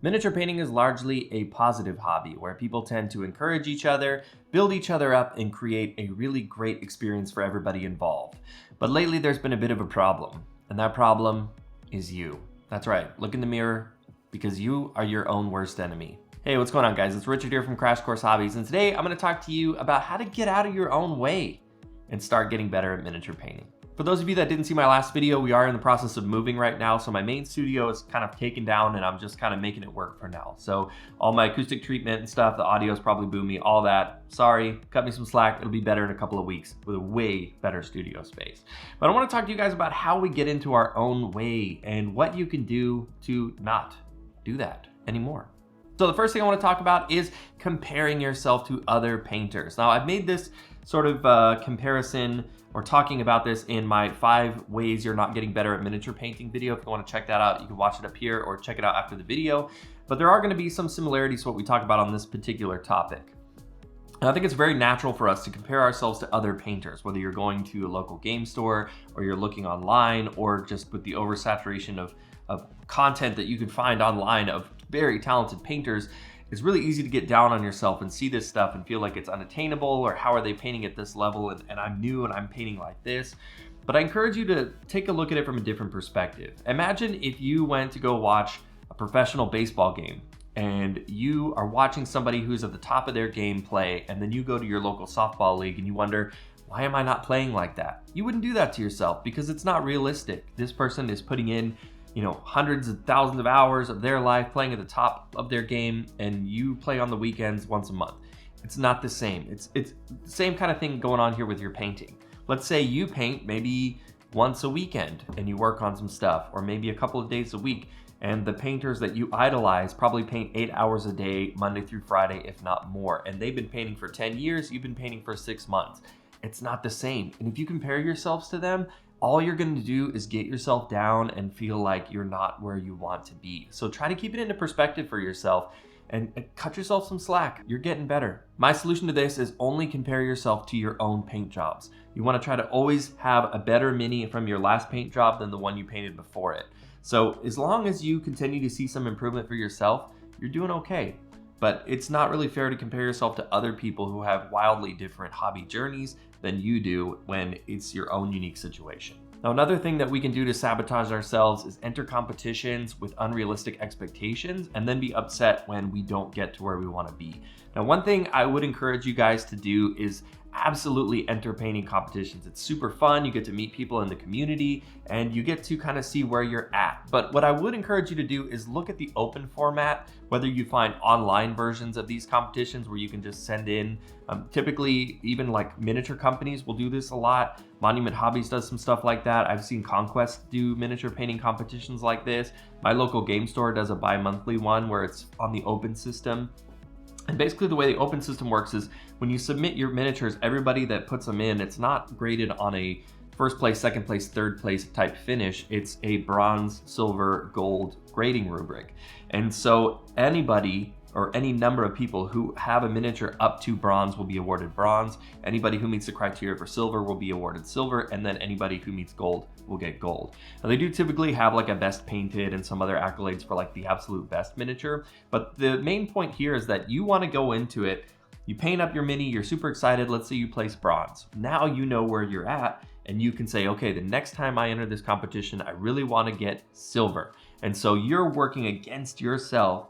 Miniature painting is largely a positive hobby where people tend to encourage each other, build each other up, and create a really great experience for everybody involved. But lately there's been a bit of a problem, and that problem is you. That's right, look in the mirror, because you are your own worst enemy. Hey, what's going on, guys? It's Richard here from Crash Course Hobbies, and today I'm going to talk to you about how to get out of your own way and start getting better at miniature painting. For those of you that didn't see my last video, we are in the process of moving right now, so my main studio is kind of taken down and I'm just kind of making it work for now. So all my acoustic treatment and stuff, the audio is probably boomy, all that. Sorry, cut me some slack. It'll be better in a couple of weeks with a way better studio space. But I want to talk to you guys about how we get into our own way and what you can do to not do that anymore. So the first thing I want to talk about is comparing yourself to other painters. Now, I've made this sort of comparison or talking about this in my 5 ways you're not getting better at miniature painting video. If you want to check that out, you can watch it up here or check it out after the video. But there are going to be some similarities to what we talk about on this particular topic. And I think it's very natural for us to compare ourselves to other painters, whether you're going to a local game store or you're looking online, or just with the oversaturation of content that you can find online of very talented painters. It's really easy to get down on yourself and see this stuff and feel like it's unattainable, or how are they painting at this level, and I'm new and I'm painting like this. But I encourage you to take a look at it from a different perspective. Imagine if you went to go watch a professional baseball game and you are watching somebody who's at the top of their game play, and then you go to your local softball league and you wonder, why am I not playing like that? You wouldn't do that to yourself because it's not realistic. This person is putting in hundreds of thousands of hours of their life playing at the top of their game, and you play on the weekends once a month. It's not the same. It's the same kind of thing going on here with your painting. Let's say you paint maybe once a weekend and you work on some stuff, or maybe a couple of days a week, and the painters that you idolize probably paint 8 hours a day, Monday through Friday, if not more. And they've been painting for 10 years, you've been painting for 6 months. It's not the same. And if you compare yourselves to them, all you're going to do is get yourself down and feel like you're not where you want to be. So try to keep it into perspective for yourself and cut yourself some slack. You're getting better. My solution to this is only compare yourself to your own paint jobs. You want to try to always have a better mini from your last paint job than the one you painted before it. So as long as you continue to see some improvement for yourself, you're doing okay. But it's not really fair to compare yourself to other people who have wildly different hobby journeys than you do when it's your own unique situation. Now, another thing that we can do to sabotage ourselves is enter competitions with unrealistic expectations and then be upset when we don't get to where we want to be. Now, one thing I would encourage you guys to do is absolutely enter painting competitions. It's super fun. You get to meet people in the community and you get to kind of see where you're at. But what I would encourage you to do is look at the open format, whether you find online versions of these competitions where you can just send in, typically even like miniature companies will do this a lot. Monument Hobbies does some stuff like that. I've seen Conquest do miniature painting competitions like this. My local game store does a bi-monthly one where it's on the open system. And basically the way the open system works is when you submit your miniatures, everybody that puts them in, it's not graded on a first place, second place, third place type finish. It's a bronze, silver, gold grading rubric. And so anybody or any number of people who have a miniature up to bronze will be awarded bronze. Anybody who meets the criteria for silver will be awarded silver, and then anybody who meets gold will get gold. Now, they do typically have like a best painted and some other accolades for like the absolute best miniature, but the main point here is that you want to go into it, you paint up your mini, you're super excited, let's say you place bronze. Now you know where you're at, and you can say, okay, the next time I enter this competition, I really want to get silver. And so you're working against yourself,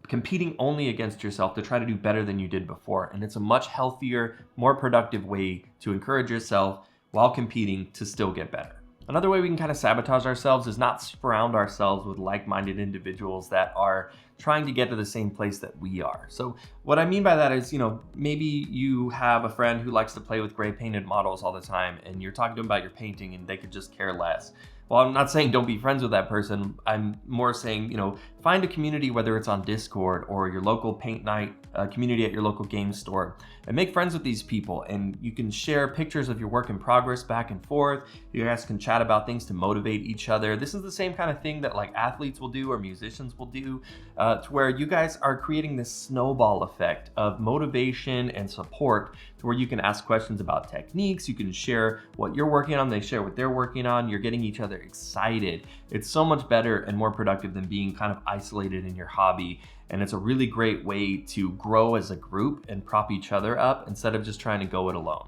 competing only against yourself to try to do better than you did before. And it's a much healthier, more productive way to encourage yourself while competing to still get better. Another way we can kind of sabotage ourselves is not surround ourselves with like-minded individuals that are trying to get to the same place that we are. So what I mean by that is, maybe you have a friend who likes to play with gray painted models all the time, and you're talking to them about your painting and they could just care less. Well, I'm not saying don't be friends with that person. I'm more saying, find a community, whether it's on Discord or your local paint night community at your local game store, and make friends with these people. And you can share pictures of your work in progress back and forth. You guys can chat about things to motivate each other. This is the same kind of thing that like athletes will do or musicians will do, to where you guys are creating this snowball effect of motivation and support, to where you can ask questions about techniques. You can share what you're working on. They share what they're working on. You're getting each other excited. It's so much better and more productive than being kind of isolated in your hobby, and it's a really great way to grow as a group and prop each other up instead of just trying to go it alone.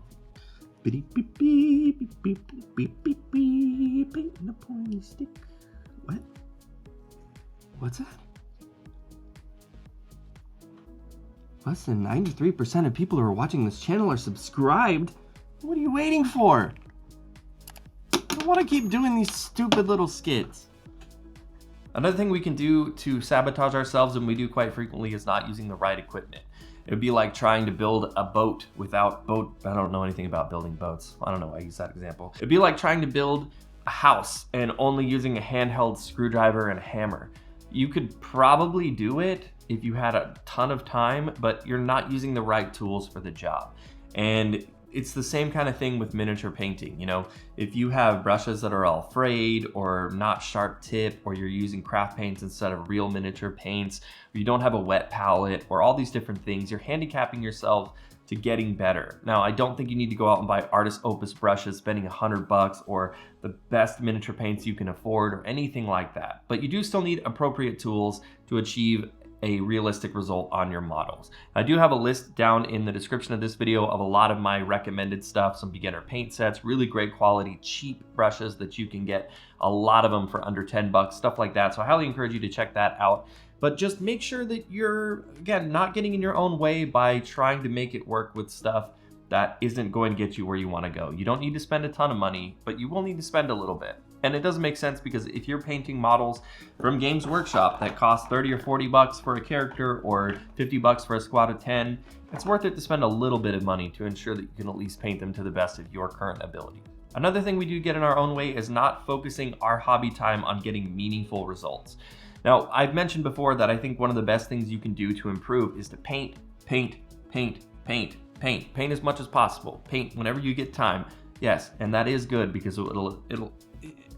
Painting a pointy stick. What? What's that? Less than 93% of people who are watching this channel are subscribed. What are you waiting for? I want to keep doing these stupid little skits. Another thing we can do to sabotage ourselves, and we do quite frequently, is not using the right equipment. It would be like trying to build a boat without boat. I don't know anything about building boats. I don't know why I use that example. It'd be like trying to build a house and only using a handheld screwdriver and a hammer. You could probably do it if you had a ton of time, but you're not using the right tools for the job. And it's the same kind of thing with miniature painting. You know, if you have brushes that are all frayed or not sharp tip, or you're using craft paints instead of real miniature paints, or you don't have a wet palette, or all these different things, you're handicapping yourself to getting better. Now, I don't think you need to go out and buy artist opus brushes spending $100 or the best miniature paints you can afford or anything like that. But you do still need appropriate tools to achieve a realistic result on your models. I do have a list down in the description of this video of a lot of my recommended stuff, some beginner paint sets, really great quality, cheap brushes that you can get a lot of them for under 10 bucks, stuff like that. So I highly encourage you to check that out. But just make sure that you're, again, not getting in your own way by trying to make it work with stuff that isn't going to get you where you want to go. You don't need to spend a ton of money, but you will need to spend a little bit. And it doesn't make sense, because if you're painting models from Games Workshop that cost 30 or 40 bucks for a character or 50 bucks for a squad of 10, it's worth it to spend a little bit of money to ensure that you can at least paint them to the best of your current ability. Another thing we do get in our own way is not focusing our hobby time on getting meaningful results. Now, I've mentioned before that I think one of the best things you can do to improve is to paint as much as possible. Paint whenever you get time. Yes, and that is good, because it'll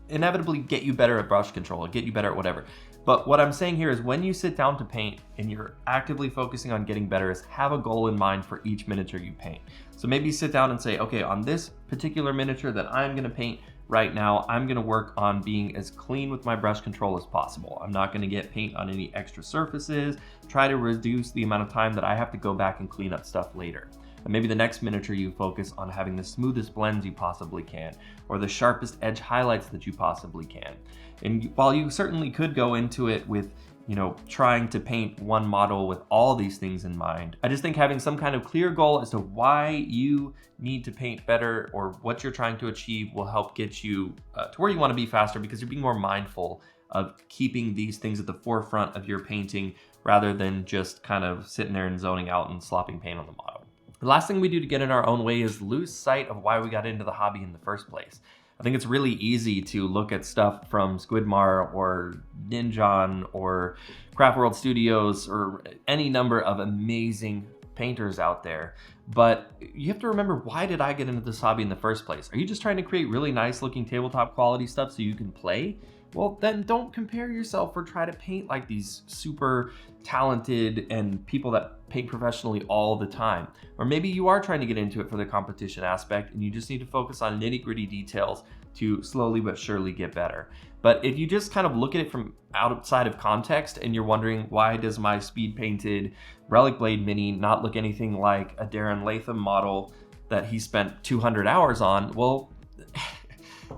inevitably get you better at brush control, get you better at whatever. But what I'm saying here is, when you sit down to paint and you're actively focusing on getting better, is have a goal in mind for each miniature you paint. So maybe sit down and say, okay, on this particular miniature that I'm gonna paint right now, I'm gonna work on being as clean with my brush control as possible. I'm not gonna get paint on any extra surfaces, try to reduce the amount of time that I have to go back and clean up stuff later. And maybe the next miniature you focus on having the smoothest blends you possibly can, or the sharpest edge highlights that you possibly can. And while you certainly could go into it with, you know, trying to paint one model with all these things in mind, I just think having some kind of clear goal as to why you need to paint better or what you're trying to achieve will help get you to where you want to be faster, because you're being more mindful of keeping these things at the forefront of your painting rather than just kind of sitting there and zoning out and slopping paint on the model. The last thing we do to get in our own way is lose sight of why we got into the hobby in the first place. I think it's really easy to look at stuff from Squidmar or Ninjon or Craft World Studios or any number of amazing painters out there, but you have to remember, why did I get into this hobby in the first place? Are you just trying to create really nice looking tabletop quality stuff so you can play? Well, then don't compare yourself or try to paint like these super talented and people that paint professionally all the time. Or maybe you are trying to get into it for the competition aspect and you just need to focus on nitty-gritty details to slowly but surely get better. But if you just kind of look at it from outside of context and you're wondering, why does my speed painted Relic Blade Mini not look anything like a Darren Latham model that he spent 200 hours on? Well,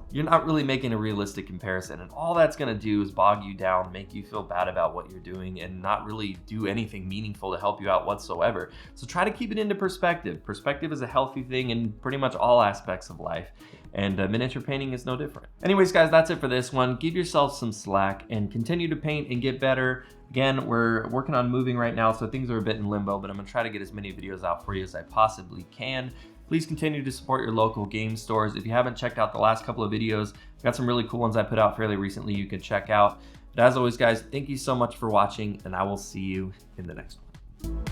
you're not really making a realistic comparison, and all that's going to do is bog you down, make you feel bad about what you're doing, and not really do anything meaningful to help you out whatsoever. So try to keep it into perspective. Perspective is a healthy thing in pretty much all aspects of life, and miniature painting is no different. Anyways, guys, that's it for this one. Give yourself some slack and continue to paint and get better. Again, we're working on moving right now, so things are a bit in limbo, but I'm going to try to get as many videos out for you as I possibly can. Please continue to support your local game stores. If you haven't checked out the last couple of videos, I've got some really cool ones I put out fairly recently you can check out. But as always, guys, thank you so much for watching, and I will see you in the next one.